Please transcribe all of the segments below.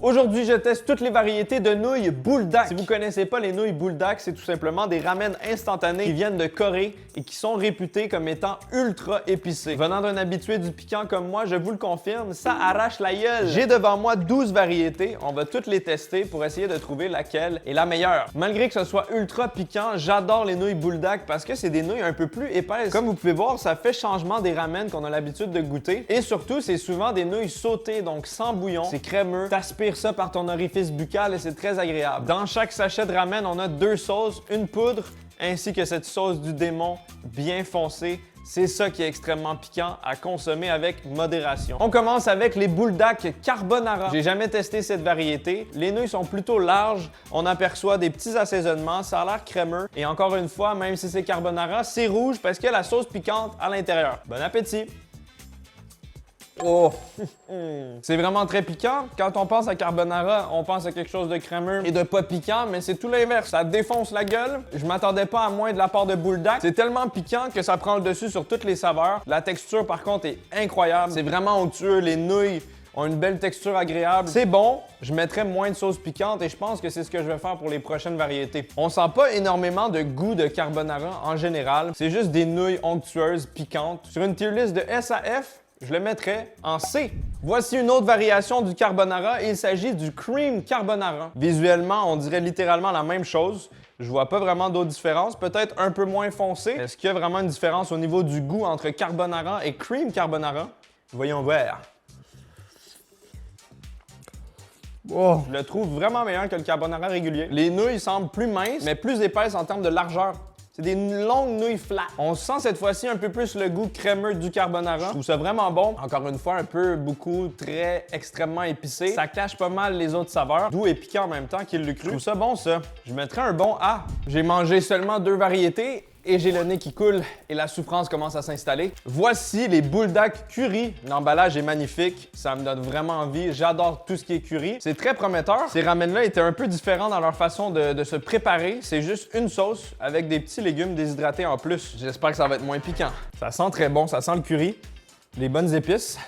Aujourd'hui, je teste toutes les variétés de nouilles Buldak. Si vous connaissez pas les nouilles Buldak, c'est tout simplement des ramen instantanés qui viennent de Corée et qui sont réputés comme étant ultra épicés. Venant d'un habitué du piquant comme moi, je vous le confirme, ça arrache la gueule. J'ai devant moi 12 variétés. On va toutes les tester pour essayer de trouver laquelle est la meilleure. Malgré que ce soit ultra piquant, j'adore les nouilles Buldak parce que c'est des nouilles un peu plus épaisses. Comme vous pouvez voir, ça fait changement des ramen qu'on a l'habitude de goûter. Et surtout, c'est souvent des nouilles sautées, donc sans bouillon. C'est crémeux. T'aspires ça par ton orifice buccal et c'est très agréable. Dans chaque sachet de ramen, on a 2 sauces, une poudre, ainsi que cette sauce du démon bien foncée. C'est ça qui est extrêmement piquant à consommer avec modération. On commence avec les Buldak Carbonara. J'ai jamais testé cette variété. Les nouilles sont plutôt larges. On aperçoit des petits assaisonnements. Ça a l'air crémeux. Et encore une fois, même si c'est carbonara, c'est rouge parce qu'il y a la sauce piquante à l'intérieur. Bon appétit! Oh! C'est vraiment très piquant. Quand on pense à carbonara, on pense à quelque chose de crémeux et de pas piquant, mais c'est tout l'inverse. Ça défonce la gueule. Je m'attendais pas à moins de la part de Buldak. C'est tellement piquant que ça prend le dessus sur toutes les saveurs. La texture, par contre, est incroyable. C'est vraiment onctueux. Les nouilles ont une belle texture agréable. C'est bon. Je mettrais moins de sauce piquante et je pense que c'est ce que je vais faire pour les prochaines variétés. On sent pas énormément de goût de carbonara en général. C'est juste des nouilles onctueuses, piquantes. Sur une tier list de S à F, je le mettrais en C. Voici une autre variation du carbonara. Il s'agit du cream carbonara. Visuellement, on dirait littéralement la même chose. Je vois pas vraiment d'autres différences. Peut-être un peu moins foncé. Est-ce qu'il y a vraiment une différence au niveau du goût entre carbonara et cream carbonara? Voyons voir. Oh, je le trouve vraiment meilleur que le carbonara régulier. Les nouilles semblent plus minces, mais plus épaisses en termes de largeur. C'est des longues nouilles flat. On sent cette fois-ci un peu plus le goût crémeux du carbonara. Je trouve ça vraiment bon. Encore une fois, un peu, beaucoup, très, extrêmement épicé. Ça cache pas mal les autres saveurs. Doux et piquant en même temps qu'il le cru. Je trouve ça bon, ça. Je mettrais un bon A. J'ai mangé seulement 2 variétés et j'ai le nez qui coule et la souffrance commence à s'installer. Voici les Buldak Curry. L'emballage est magnifique. Ça me donne vraiment envie. J'adore tout ce qui est curry. C'est très prometteur. Ces ramen-là étaient un peu différents dans leur façon de se préparer. C'est juste une sauce avec des petits légumes déshydratés en plus. J'espère que ça va être moins piquant. Ça sent très bon. Ça sent le curry. Les bonnes épices.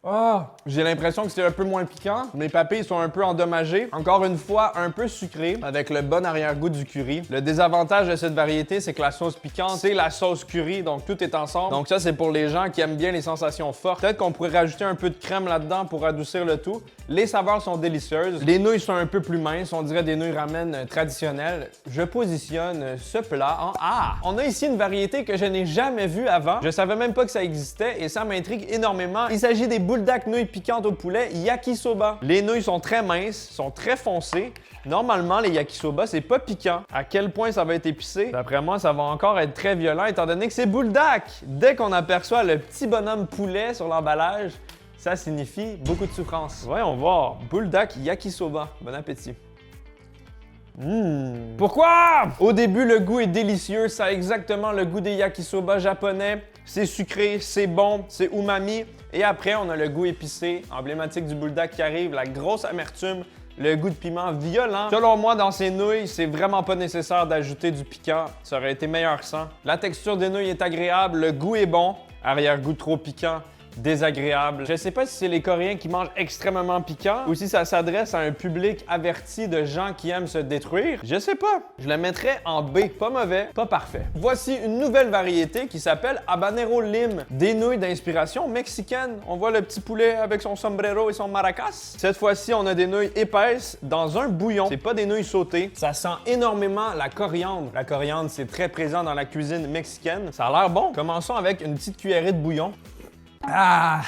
Oh, j'ai l'impression que c'est un peu moins piquant. Mes papilles sont un peu endommagées. Encore une fois, un peu sucré avec le bon arrière-goût du curry. Le désavantage de cette variété, c'est que la sauce piquante, c'est la sauce curry, donc tout est ensemble. Donc ça, c'est pour les gens qui aiment bien les sensations fortes. Peut-être qu'on pourrait rajouter un peu de crème là-dedans pour adoucir le tout. Les saveurs sont délicieuses. Les nouilles sont un peu plus minces. On dirait des nouilles ramen traditionnelles. Je positionne ce plat en A. On a ici une variété que je n'ai jamais vue avant. Je savais même pas que ça existait et ça m'intrigue énormément. Il s'agit des Buldak nouilles piquantes au poulet yakisoba. Les nouilles sont très minces, sont très foncées. Normalement, les yakisoba, c'est pas piquant. À quel point ça va être épicé? D'après moi, ça va encore être très violent étant donné que c'est Buldak. Dès qu'on aperçoit le petit bonhomme poulet sur l'emballage, ça signifie beaucoup de souffrance. Voyons voir. Buldak yakisoba. Bon appétit. Pourquoi? Au début, le goût est délicieux. Ça a exactement le goût des yakisoba japonais. C'est sucré, c'est bon, c'est umami. Et après, on a le goût épicé, emblématique du Buldak qui arrive, la grosse amertume, le goût de piment violent. Selon moi, dans ces nouilles, c'est vraiment pas nécessaire d'ajouter du piquant. Ça aurait été meilleur sans. La texture des nouilles est agréable, le goût est bon. Arrière-goût trop piquant, désagréable. Je sais pas si c'est les Coréens qui mangent extrêmement piquant ou si ça s'adresse à un public averti de gens qui aiment se détruire. Je sais pas. Je le mettrais en B. Pas mauvais, pas parfait. Voici une nouvelle variété qui s'appelle Habanero Lime. Des nouilles d'inspiration mexicaine. On voit le petit poulet avec son sombrero et son maracas. Cette fois-ci, on a des nouilles épaisses dans un bouillon. C'est pas des nouilles sautées. Ça sent énormément la coriandre. La coriandre, c'est très présent dans la cuisine mexicaine. Ça a l'air bon. Commençons avec une petite cuillerée de bouillon. Ah!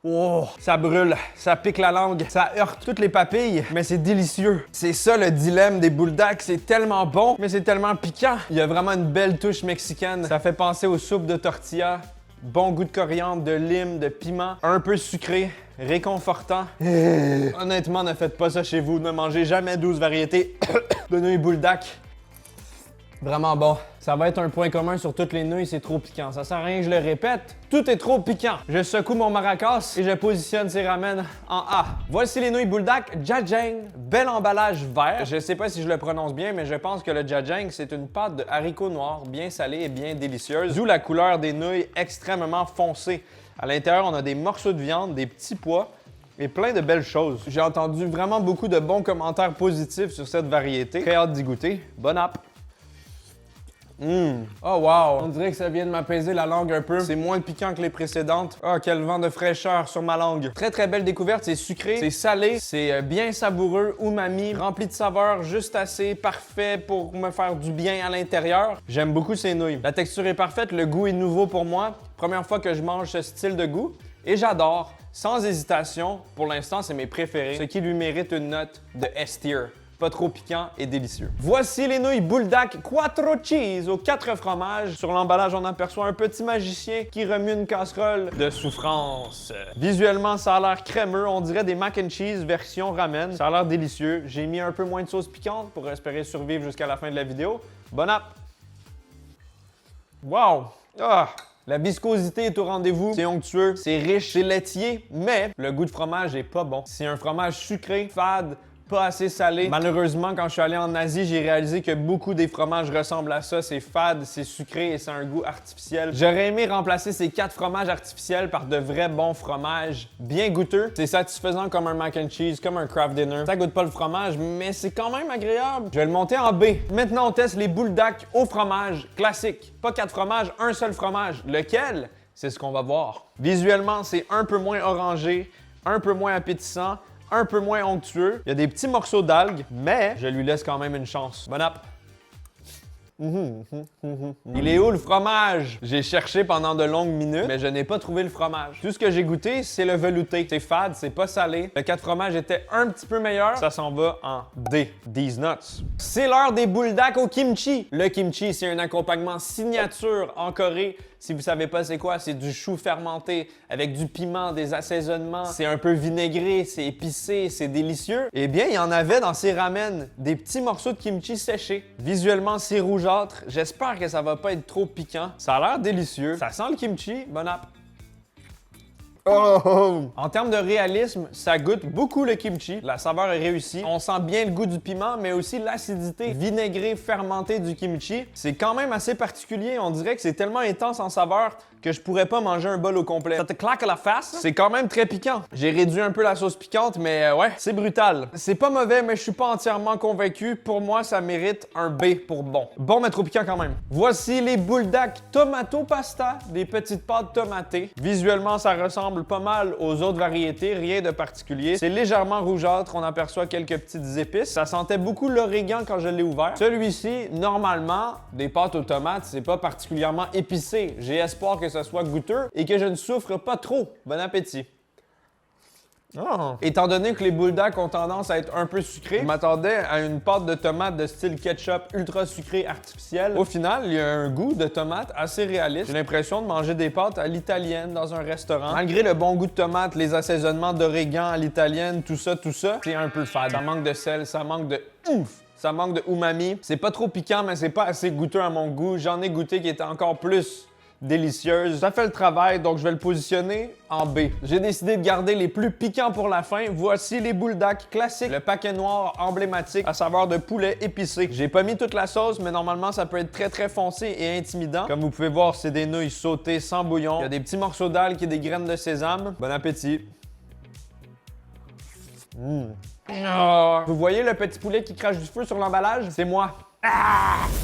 Oh! Ça brûle, ça pique la langue, ça heurte toutes les papilles, mais c'est délicieux. C'est ça le dilemme des Buldak, c'est tellement bon, mais c'est tellement piquant. Il y a vraiment une belle touche mexicaine. Ça fait penser aux soupes de tortilla. Bon goût de coriandre, de lime, de piment, un peu sucré, réconfortant. Honnêtement, ne faites pas ça chez vous. Ne mangez jamais 12 variétés de nouilles Buldak. Vraiment bon. Ça va être un point commun sur toutes les nouilles, c'est trop piquant. Ça sert à rien que je le répète, tout est trop piquant. Je secoue mon maracas et je positionne ces ramen en A. Voici les nouilles Buldak Jajang. Bel emballage vert. Je sais pas si je le prononce bien, mais je pense que le Jajang, c'est une pâte de haricots noirs bien salée et bien délicieuse, d'où la couleur des nouilles extrêmement foncée. À l'intérieur, on a des morceaux de viande, des petits pois. et plein de belles choses. J'ai entendu vraiment beaucoup de bons commentaires positifs sur cette variété. Très hâte d'y goûter. Bonne app! Oh wow! On dirait que ça vient de m'apaiser la langue un peu. C'est moins piquant que les précédentes. Oh, quel vent de fraîcheur sur ma langue. Très très belle découverte. C'est sucré, c'est salé, c'est bien savoureux, umami, rempli de saveurs, juste assez parfait pour me faire du bien à l'intérieur. J'aime beaucoup ces nouilles. La texture est parfaite, le goût est nouveau pour moi. Première fois que je mange ce style de goût et j'adore. Sans hésitation, pour l'instant, c'est mes préférés, ce qui lui mérite une note de S-tier. Pas trop piquant et délicieux. Voici les nouilles Buldak Quattro Cheese aux 4 fromages. Sur l'emballage, on aperçoit un petit magicien qui remue une casserole de souffrance. Visuellement, ça a l'air crémeux. On dirait des mac and cheese version ramen. Ça a l'air délicieux. J'ai mis un peu moins de sauce piquante pour espérer survivre jusqu'à la fin de la vidéo. Bonne app! Wow! Ah! La viscosité est au rendez-vous, c'est onctueux, c'est riche, c'est laitier, mais le goût de fromage est pas bon. C'est un fromage sucré, fade, pas assez salé. Malheureusement, quand je suis allé en Asie, j'ai réalisé que beaucoup des fromages ressemblent à ça. C'est fade, c'est sucré et c'est un goût artificiel. J'aurais aimé remplacer ces 4 fromages artificiels par de vrais bons fromages bien goûteux. C'est satisfaisant comme un mac and cheese, comme un craft dinner. Ça goûte pas le fromage, mais c'est quand même agréable. Je vais le monter en B. Maintenant, on teste les Buldak au fromage classique. Pas 4 fromages, un seul fromage. Lequel? C'est ce qu'on va voir. Visuellement, c'est un peu moins orangé, un peu moins appétissant, un peu moins onctueux. Il y a des petits morceaux d'algues, mais je lui laisse quand même une chance. Bon app! Il est où le fromage? J'ai cherché pendant de longues minutes, mais je n'ai pas trouvé le fromage. Tout ce que j'ai goûté, c'est le velouté. C'est fade, c'est pas salé. Le 4 fromages était un petit peu meilleur. Ça s'en va en D. These nuts. C'est l'heure des Buldak au kimchi. Le kimchi, c'est un accompagnement signature en Corée. Si vous savez pas c'est quoi, c'est du chou fermenté avec du piment, des assaisonnements. C'est un peu vinaigré, c'est épicé, c'est délicieux. Eh bien, il y en avait dans ces ramen, des petits morceaux de kimchi séchés. Visuellement, c'est rougeâtre. J'espère que ça va pas être trop piquant. Ça a l'air délicieux. Ça sent le kimchi. Bon app. Oh! En termes de réalisme, ça goûte beaucoup le kimchi. La saveur est réussie. On sent bien le goût du piment, mais aussi l'acidité vinaigrée, fermentée du kimchi. C'est quand même assez particulier. On dirait que c'est tellement intense en saveur que je pourrais pas manger un bol au complet. Ça te claque à la face? C'est quand même très piquant. J'ai réduit un peu la sauce piquante, mais ouais, c'est brutal. C'est pas mauvais, mais je suis pas entièrement convaincu. Pour moi, ça mérite un B pour bon. Bon, mais trop piquant quand même. Voici les Buldak Tomato Pasta, des petites pâtes tomatées. Visuellement, ça ressemble pas mal aux autres variétés, rien de particulier. C'est légèrement rougeâtre, on aperçoit quelques petites épices. Ça sentait beaucoup l'origan quand je l'ai ouvert. Celui-ci, normalement, des pâtes aux tomates, c'est pas particulièrement épicé. J'ai espoir que ce soit goûteux et que je ne souffre pas trop. Bon appétit! Oh. Étant donné que les Buldak ont tendance à être un peu sucrés, je m'attendais à une pâte de tomate de style ketchup ultra sucré artificiel. Au final, il y a un goût de tomate assez réaliste. J'ai l'impression de manger des pâtes à l'italienne dans un restaurant. Malgré le bon goût de tomate, les assaisonnements d'origan à l'italienne, tout ça, c'est un peu fade. Ça manque de sel, ça manque de ouf! Ça manque de umami. C'est pas trop piquant, mais c'est pas assez goûteux à mon goût. J'en ai goûté qui était encore plus délicieuse. Ça fait le travail, donc je vais le positionner en B. J'ai décidé de garder les plus piquants pour la fin. Voici les Buldak classiques, le paquet noir emblématique à saveur de poulet épicé. J'ai pas mis toute la sauce, mais normalement ça peut être très très foncé et intimidant. Comme vous pouvez voir, c'est des nouilles sautées sans bouillon. Il y a des petits morceaux d'algues et des graines de sésame. Bon appétit. Oh. Vous voyez le petit poulet qui crache du feu sur l'emballage? C'est moi.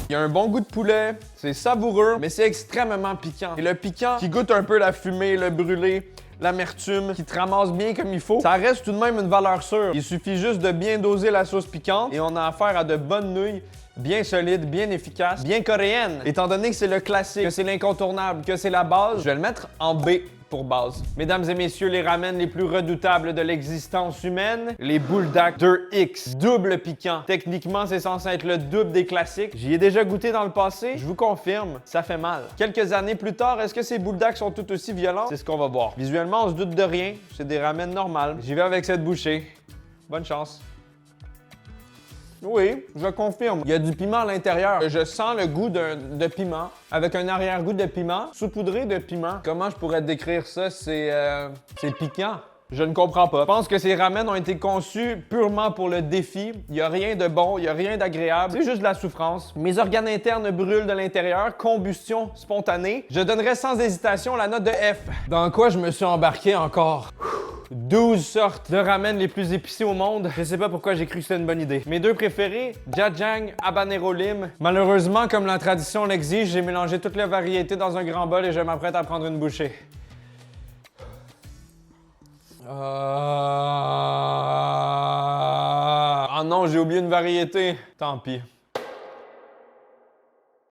Il y a un bon goût de poulet, c'est savoureux, mais c'est extrêmement piquant. Et le piquant qui goûte un peu la fumée, le brûlé, l'amertume, qui te ramasse bien comme il faut, ça reste tout de même une valeur sûre. Il suffit juste de bien doser la sauce piquante et on a affaire à de bonnes nouilles, bien solides, bien efficaces, bien coréennes. Étant donné que c'est le classique, que c'est l'incontournable, que c'est la base, je vais le mettre en B pour base. Mesdames et messieurs, les ramen les plus redoutables de l'existence humaine, les Buldak 2X, double piquant. Techniquement, c'est censé être le double des classiques. J'y ai déjà goûté dans le passé, je vous confirme, ça fait mal. Quelques années plus tard, est-ce que ces Buldak sont tout aussi violents? C'est ce qu'on va voir. Visuellement, on se doute de rien, c'est des ramen normales. J'y vais avec cette bouchée. Bonne chance. Oui, je confirme. Il y a du piment à l'intérieur. Je sens le goût de piment, avec un arrière-goût de piment, saupoudré de piment. Comment je pourrais décrire ça? C'est piquant. Je ne comprends pas. Je pense que ces ramen ont été conçus purement pour le défi. Il n'y a rien de bon, il n'y a rien d'agréable. C'est juste de la souffrance. Mes organes internes brûlent de l'intérieur. Combustion spontanée. Je donnerais sans hésitation la note de F. Dans quoi je me suis embarqué encore? 12 sortes de ramen les plus épicés au monde. Je sais pas pourquoi j'ai cru que c'était une bonne idée. Mes deux préférés, Jajang, Habanero Lime. Malheureusement, comme la tradition l'exige, j'ai mélangé toutes les variétés dans un grand bol et je m'apprête à prendre une bouchée. Ah non, j'ai oublié une variété. Tant pis.